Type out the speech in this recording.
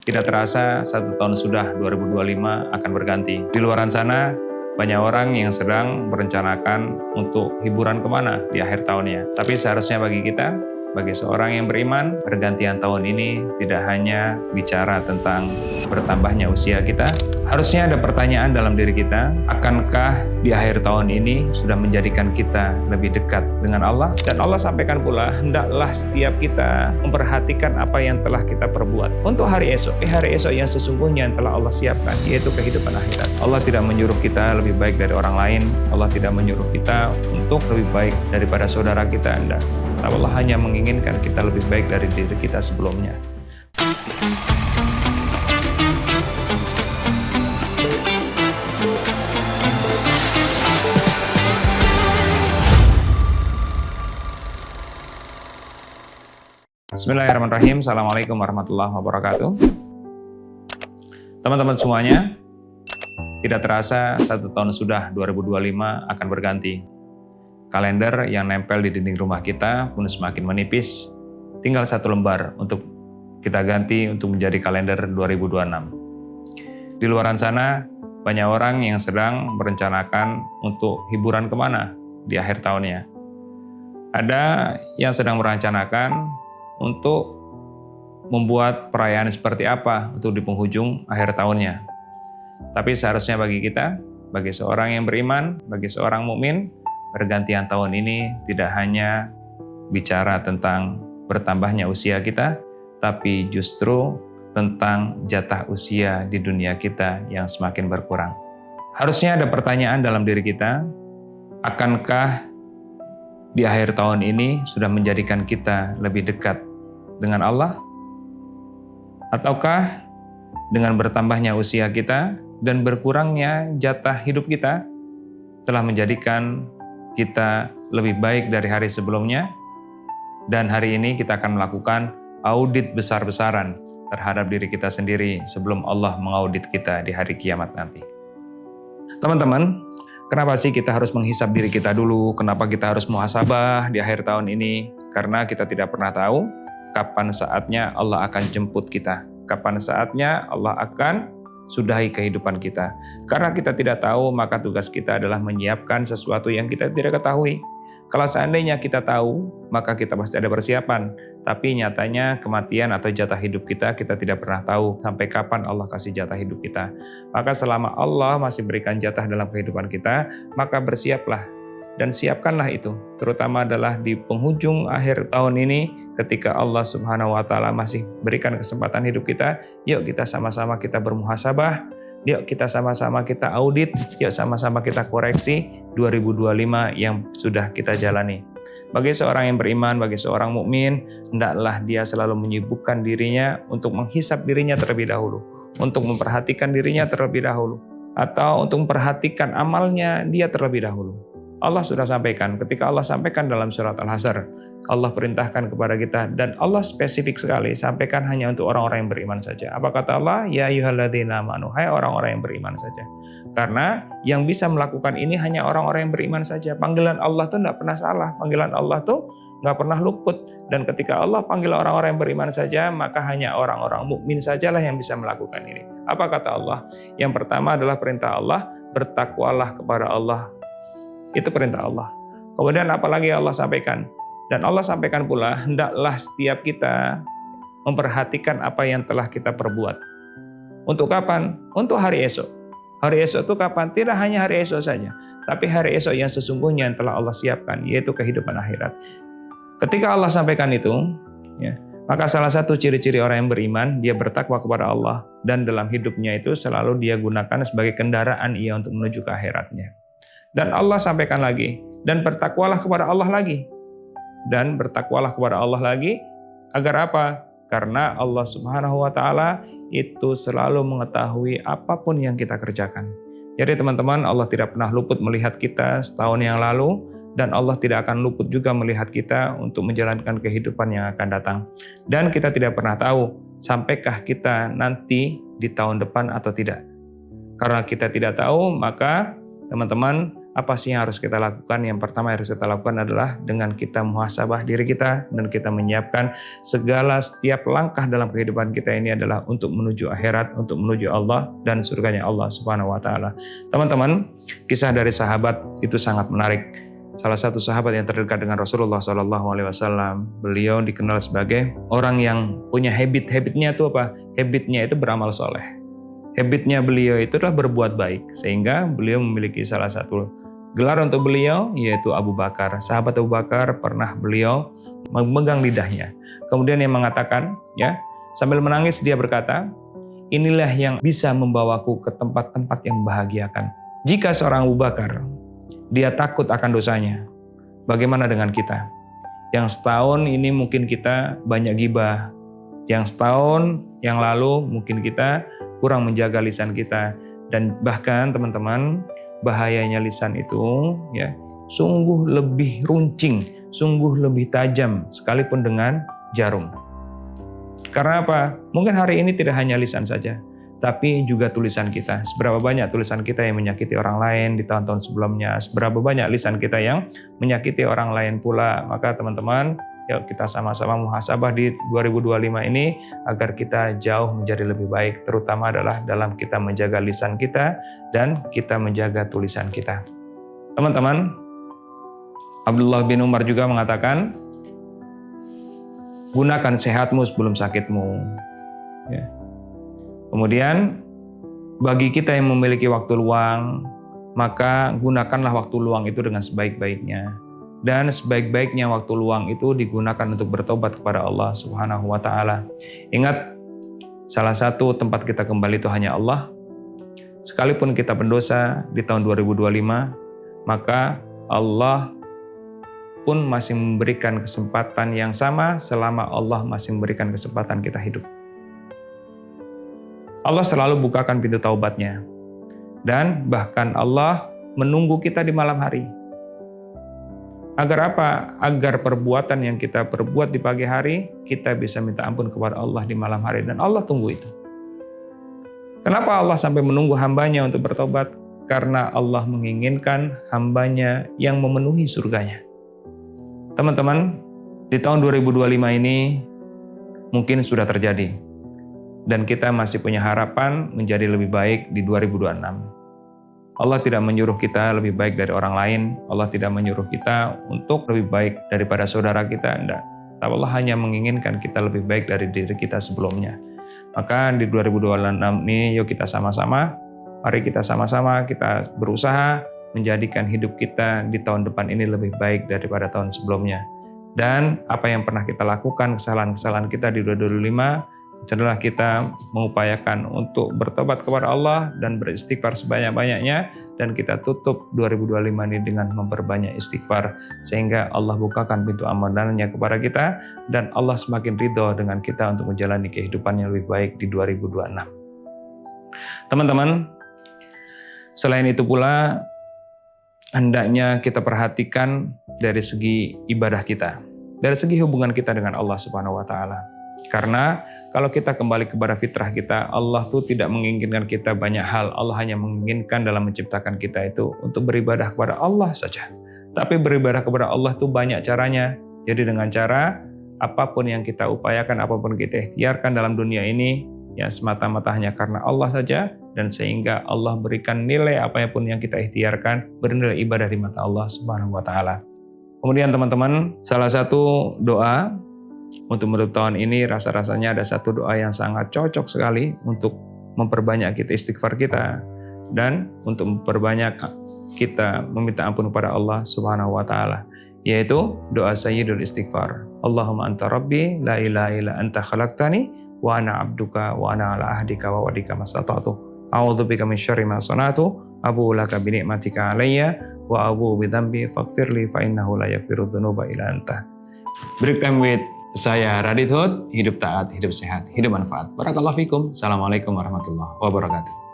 Tidak terasa 1 tahun sudah 2025 akan berganti. Di luaran sana banyak orang yang sedang merencanakan untuk hiburan kemana di akhir tahunnya. Tapi seharusnya bagi kita, bagi seorang yang beriman, pergantian tahun ini tidak hanya bicara tentang bertambahnya usia kita. Harusnya ada pertanyaan dalam diri kita, akankah di akhir tahun ini sudah menjadikan kita lebih dekat dengan Allah? Dan Allah sampaikan pula, hendaklah setiap kita memperhatikan apa yang telah kita perbuat untuk hari esok yang sesungguhnya yang telah Allah siapkan, yaitu kehidupan akhirat. Allah tidak menyuruh kita lebih baik dari orang lain. Allah tidak menyuruh kita untuk lebih baik daripada saudara kita. Allah hanya menginginkan kita lebih baik dari diri kita sebelumnya. Bismillahirrahmanirrahim. Assalamualaikum warahmatullahi wabarakatuh. Teman-teman semuanya, tidak terasa 1 tahun sudah 2025 akan berganti. Kalender yang nempel di dinding rumah kita pun semakin menipis. Tinggal 1 lembar untuk kita ganti untuk menjadi kalender 2026. Di luaran sana, banyak orang yang sedang merencanakan untuk hiburan kemana di akhir tahunnya. Ada yang sedang merencanakan untuk membuat perayaan seperti apa untuk di penghujung akhir tahunnya. Tapi seharusnya bagi kita, bagi seorang yang beriman, bagi seorang mukmin, pergantian tahun ini tidak hanya bicara tentang bertambahnya usia kita, tapi justru tentang jatah usia di dunia kita yang semakin berkurang. Harusnya ada pertanyaan dalam diri kita, akankah di akhir tahun ini sudah menjadikan kita lebih dekat dengan Allah? Ataukah dengan bertambahnya usia kita dan berkurangnya jatah hidup kita telah menjadikan kita lebih baik dari hari sebelumnya? Dan hari ini kita akan melakukan audit besar-besaran terhadap diri kita sendiri sebelum Allah mengaudit kita di hari kiamat nanti. Teman-teman, kenapa sih kita harus menghisap diri kita dulu? Kenapa kita harus muhasabah di akhir tahun ini? Karena kita tidak pernah tahu kapan saatnya Allah akan jemput kita. Kapan saatnya Allah akan sudahi kehidupan kita. Karena kita tidak tahu, maka tugas kita adalah menyiapkan sesuatu yang kita tidak ketahui. Kalau seandainya kita tahu, maka kita pasti ada persiapan. Tapi nyatanya kematian atau jatah hidup kita tidak pernah tahu sampai kapan Allah kasih jatah hidup kita. Maka selama Allah masih berikan jatah dalam kehidupan kita, maka bersiaplah dan siapkanlah itu. Terutama adalah di penghujung akhir tahun ini, ketika Allah Subhanahu wa Ta'ala masih berikan kesempatan hidup kita, yuk kita sama-sama kita bermuhasabah, yuk kita sama-sama kita audit, yuk sama-sama kita koreksi 2025 yang sudah kita jalani. Bagi seorang yang beriman, bagi seorang mukmin, hendaklah dia selalu menyibukkan dirinya untuk menghisap dirinya terlebih dahulu, untuk memperhatikan dirinya terlebih dahulu, atau untuk memperhatikan amalnya dia terlebih dahulu. Allah sudah sampaikan, ketika Allah sampaikan dalam surat Al-Hasyr, Allah perintahkan kepada kita, dan Allah spesifik sekali, sampaikan hanya untuk orang-orang yang beriman saja. Apa kata Allah? Ya ayyuhalladzina amanu, hai orang-orang yang beriman saja. Karena yang bisa melakukan ini hanya orang-orang yang beriman saja. Panggilan Allah tuh tidak pernah salah, panggilan Allah tuh nggak pernah luput. Dan ketika Allah panggil orang-orang yang beriman saja, maka hanya orang-orang mukmin sajalah yang bisa melakukan ini. Apa kata Allah? Yang pertama adalah perintah Allah, bertakwalah kepada Allah. Itu perintah Allah. Kemudian apalagi Allah sampaikan? Dan Allah sampaikan pula, hendaklah setiap kita memperhatikan apa yang telah kita perbuat. Untuk kapan? Untuk hari esok. Hari esok itu kapan? Tidak hanya hari esok saja, tapi hari esok yang sesungguhnya yang telah Allah siapkan, yaitu kehidupan akhirat. Ketika Allah sampaikan itu, maka salah satu ciri-ciri orang yang beriman, dia bertakwa kepada Allah, dan dalam hidupnya itu selalu dia gunakan sebagai kendaraan ia untuk menuju ke akhiratnya. Dan Allah sampaikan lagi, dan bertakwalah kepada Allah lagi. Dan bertakwalah kepada Allah lagi, agar apa? Karena Allah Subhanahu wa Ta'ala itu selalu mengetahui apapun yang kita kerjakan. Jadi teman-teman, Allah tidak pernah luput melihat kita setahun yang lalu, dan Allah tidak akan luput juga melihat kita untuk menjalankan kehidupan yang akan datang. Dan kita tidak pernah tahu, sampaikah kita nanti di tahun depan atau tidak. Karena kita tidak tahu, maka teman-teman, apa sih yang harus kita lakukan? Yang pertama yang harus kita lakukan adalah dengan kita muhasabah diri kita dan kita menyiapkan segala setiap langkah dalam kehidupan kita ini adalah untuk menuju akhirat, untuk menuju Allah dan surganya Allah Subhanahu wa taala. Teman-teman, kisah dari sahabat itu sangat menarik. Salah satu sahabat yang terdekat dengan Rasulullah SAW, beliau dikenal sebagai orang yang punya habitnya itu apa? Habitnya itu beramal soleh. Habitnya beliau itu adalah berbuat baik, sehingga beliau memiliki salah satu gelar untuk beliau yaitu Abu Bakar. Sahabat Abu Bakar pernah beliau memegang lidahnya. Kemudian dia mengatakan, ya, sambil menangis dia berkata, inilah yang bisa membawaku ke tempat-tempat yang membahagiakan. Jika seorang Abu Bakar dia takut akan dosanya, bagaimana dengan kita? Yang setahun ini mungkin kita banyak gibah, yang setahun yang lalu mungkin kita kurang menjaga lisan kita, dan bahkan teman-teman, bahayanya lisan itu ya sungguh lebih runcing, sungguh lebih tajam sekalipun dengan jarum. Karena apa? Mungkin hari ini tidak hanya lisan saja, tapi juga tulisan kita. Seberapa banyak tulisan kita yang menyakiti orang lain di tahun-tahun sebelumnya, seberapa banyak lisan kita yang menyakiti orang lain pula. Maka teman-teman, yuk kita sama-sama muhasabah di 2025 ini agar kita jauh menjadi lebih baik, terutama adalah dalam kita menjaga lisan kita dan kita menjaga tulisan kita. Teman-teman, Abdullah bin Umar juga mengatakan, gunakan sehatmu sebelum sakitmu. Ya. Kemudian, bagi kita yang memiliki waktu luang, maka gunakanlah waktu luang itu dengan sebaik-baiknya. Dan sebaik-baiknya waktu luang itu digunakan untuk bertobat kepada Allah Subhanahu wa taala. Ingat, salah satu tempat kita kembali itu hanya Allah. Sekalipun kita pendosa di tahun 2025, maka Allah pun masih memberikan kesempatan yang sama selama Allah masih memberikan kesempatan kita hidup. Allah selalu bukakan pintu taubatnya. Dan bahkan Allah menunggu kita di malam hari. Agar apa? Agar perbuatan yang kita perbuat di pagi hari, kita bisa minta ampun kepada Allah di malam hari. Dan Allah tunggu itu. Kenapa Allah sampai menunggu hambanya untuk bertobat? Karena Allah menginginkan hambanya yang memenuhi surganya. Teman-teman, di tahun 2025 ini mungkin sudah terjadi. Dan kita masih punya harapan menjadi lebih baik di 2026. Allah tidak menyuruh kita lebih baik dari orang lain. Allah tidak menyuruh kita untuk lebih baik daripada saudara kita. Tidak. Tapi Allah hanya menginginkan kita lebih baik dari diri kita sebelumnya. Maka di 2026 ini yuk kita sama-sama. Mari kita sama-sama kita berusaha menjadikan hidup kita di tahun depan ini lebih baik daripada tahun sebelumnya. Dan apa yang pernah kita lakukan, kesalahan-kesalahan kita di 2025, adalah kita mengupayakan untuk bertobat kepada Allah dan beristighfar sebanyak-banyaknya, dan kita tutup 2025 ini dengan memperbanyak istighfar sehingga Allah bukakan pintu amanahnya kepada kita dan Allah semakin ridho dengan kita untuk menjalani kehidupan yang lebih baik di 2026. Teman-teman, selain itu pula hendaknya kita perhatikan dari segi ibadah kita, dari segi hubungan kita dengan Allah Subhanahu wa taala. Karena kalau kita kembali kepada fitrah kita, Allah tuh tidak menginginkan kita banyak hal. Allah hanya menginginkan dalam menciptakan kita itu untuk beribadah kepada Allah saja. Tapi beribadah kepada Allah tuh banyak caranya. Jadi dengan cara apapun yang kita upayakan, apapun kita ikhtiarkan dalam dunia ini, ya semata-mata hanya karena Allah saja, dan sehingga Allah berikan nilai apapun yang kita ikhtiarkan bernilai ibadah di mata Allah Subhanahu wa taala. Kemudian teman-teman, salah satu doa untuk menutup tahun ini, rasa-rasanya ada satu doa yang sangat cocok sekali untuk memperbanyak kita istighfar kita dan untuk memperbanyak kita meminta ampun kepada Allah Subhanahu wa taala, yaitu doa Sayyidul Istighfar. Allahumma anta rabbi la ilaha illa anta khalaqtani wa ana abduka wa ana ala ahdika wa wa'dika mastata'tu. A'udzubika min syarri ma sana'tu abu'u laka bi ni'matika 'alayya wa abu'u bi dzambi faghfirli fa innahu la yaghfiru dzunuba illa anta. Break time with saya Radit Hud, hidup taat, hidup sehat, hidup manfaat. Barakallahu fikum. Assalamualaikum warahmatullahi wabarakatuh.